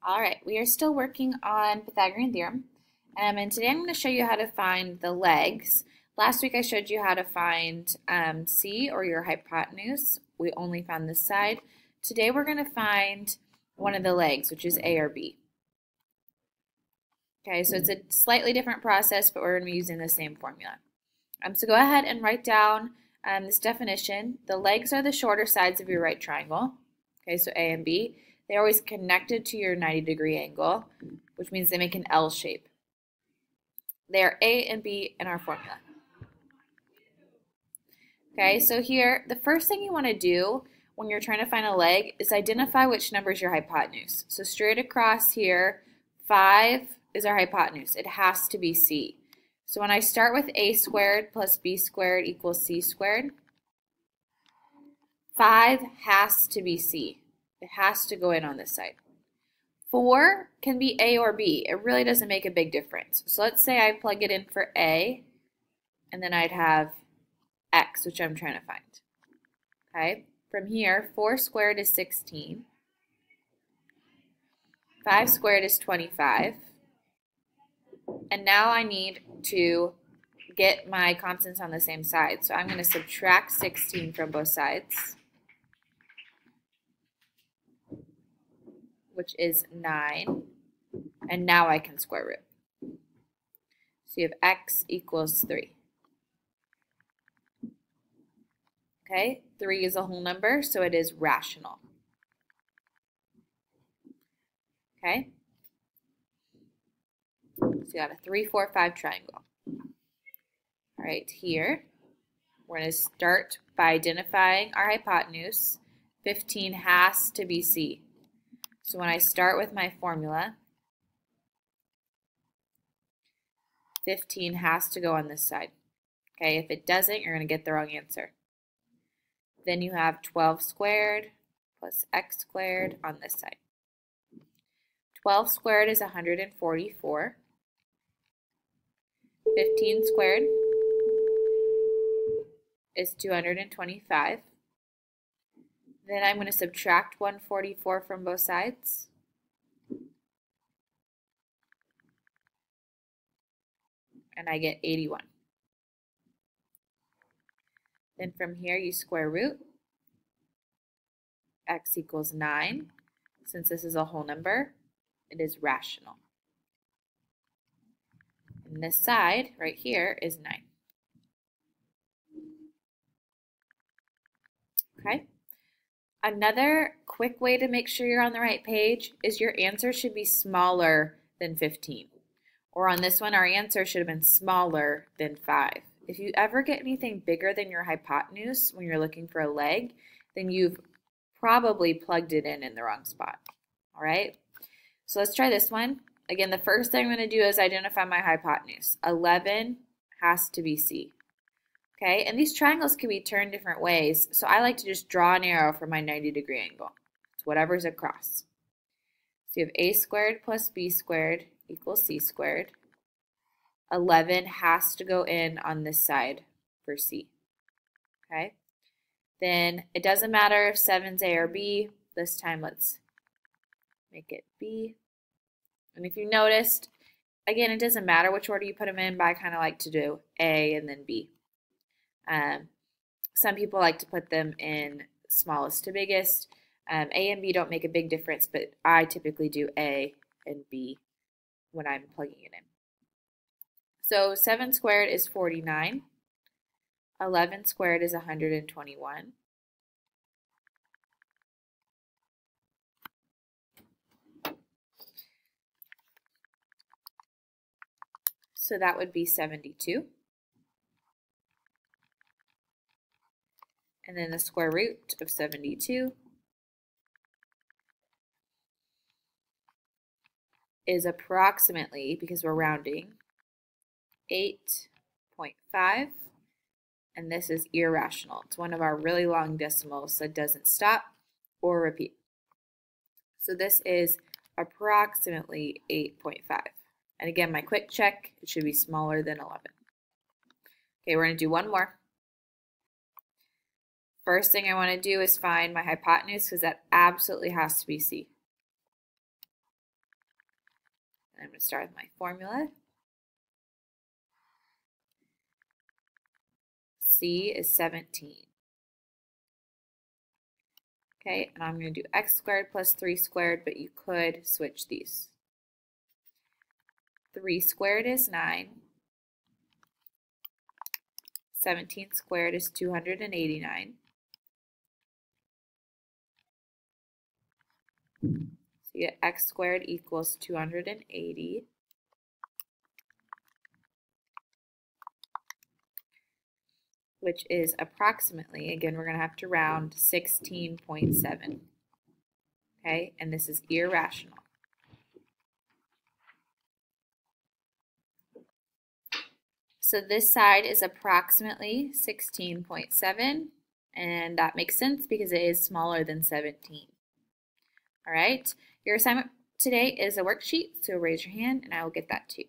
All right, we are still working on Pythagorean Theorem, and today I'm going to show you how to find the legs. Last week I showed you how to find C, or your hypotenuse. We only found this side. Today we're going to find one of the legs, which is A or B. Okay, so it's a slightly different process, but we're going to be using the same formula. So go ahead and write down this definition. The legs are the shorter sides of your right triangle. Okay, so A and B. They're always connected to your 90-degree angle, which means they make an L shape. They are A and B in our formula. Okay, so here, the first thing you want to do when you're trying to find a leg is identify which number is your hypotenuse. So straight across here, 5 is our hypotenuse. It has to be C. So when I start with A squared plus B squared equals C squared, 5 has to be C. It has to go in on this side. 4 can be A or B. It really doesn't make a big difference. So let's say I plug it in for A, and then I'd have X, which I'm trying to find. Okay, from here, 4 squared is 16. 5 squared is 25. And now I need to get my constants on the same side. So I'm going to subtract 16 from both sides, which is 9, and now I can square root. So you have x equals 3. Okay, 3 is a whole number, so it is rational. Okay, so you got a 3, 4, 5 triangle. All right, here, we're going to start by identifying our hypotenuse. 15 has to be C. So when I start with my formula, 15 has to go on this side. Okay, if it doesn't, you're going to get the wrong answer. Then you have 12 squared plus x squared on this side. 12 squared is 144. 15 squared is 225. Then I'm going to subtract 144 from both sides. And I get 81. Then from here you square root. X equals 9. Since this is a whole number, it is rational. And this side right here is 9. Okay? Another quick way to make sure you're on the right page is your answer should be smaller than 15. Or on this one, our answer should have been smaller than 5. If you ever get anything bigger than your hypotenuse when you're looking for a leg, then you've probably plugged it in the wrong spot. All right? So let's try this one. Again, the first thing I'm going to do is identify my hypotenuse. 11 has to be C. Okay, and these triangles can be turned different ways, so I like to just draw an arrow for my 90-degree angle. It's whatever's across. So you have A squared plus B squared equals C squared. 11 has to go in on this side for C. Okay, then it doesn't matter if 7's A or B. This time let's make it B. And if you noticed, again, it doesn't matter which order you put them in, but I kind of like to do A and then B. Some people like to put them in smallest to biggest. A and B don't make a big difference, but I typically do A and B when I'm plugging it in. So 7 squared is 49. 11 squared is 121. So that would be 72. And then the square root of 72 is approximately, because we're rounding, 8.5. And this is irrational. It's one of our really long decimals that doesn't stop or repeat. So this is approximately 8.5. And again, my quick check, it should be smaller than 11. Okay, we're going to do one more. First thing I want to do is find my hypotenuse because that absolutely has to be C. And I'm going to start with my formula. C is 17. Okay, and I'm going to do x squared plus 3 squared, but you could switch these. 3 squared is 9. 17 squared is 289. So you get x squared equals 280. Which is approximately, again, we're going to have to round, 16.7. Okay, and this is irrational. So this side is approximately 16.7, and that makes sense because it is smaller than 17. All right, your assignment today is a worksheet, so raise your hand and I will get that to you.